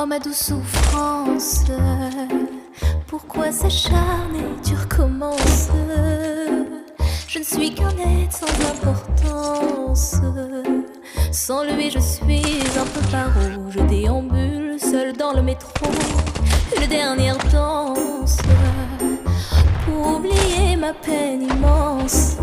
Oh ma douce souffrance, pourquoi s'acharner, tu recommences? Je ne suis qu'un être sans importance. Sans lui je suis un peu paro. Je déambule seul dans le métro, une dernière danse pour oublier ma peine immense.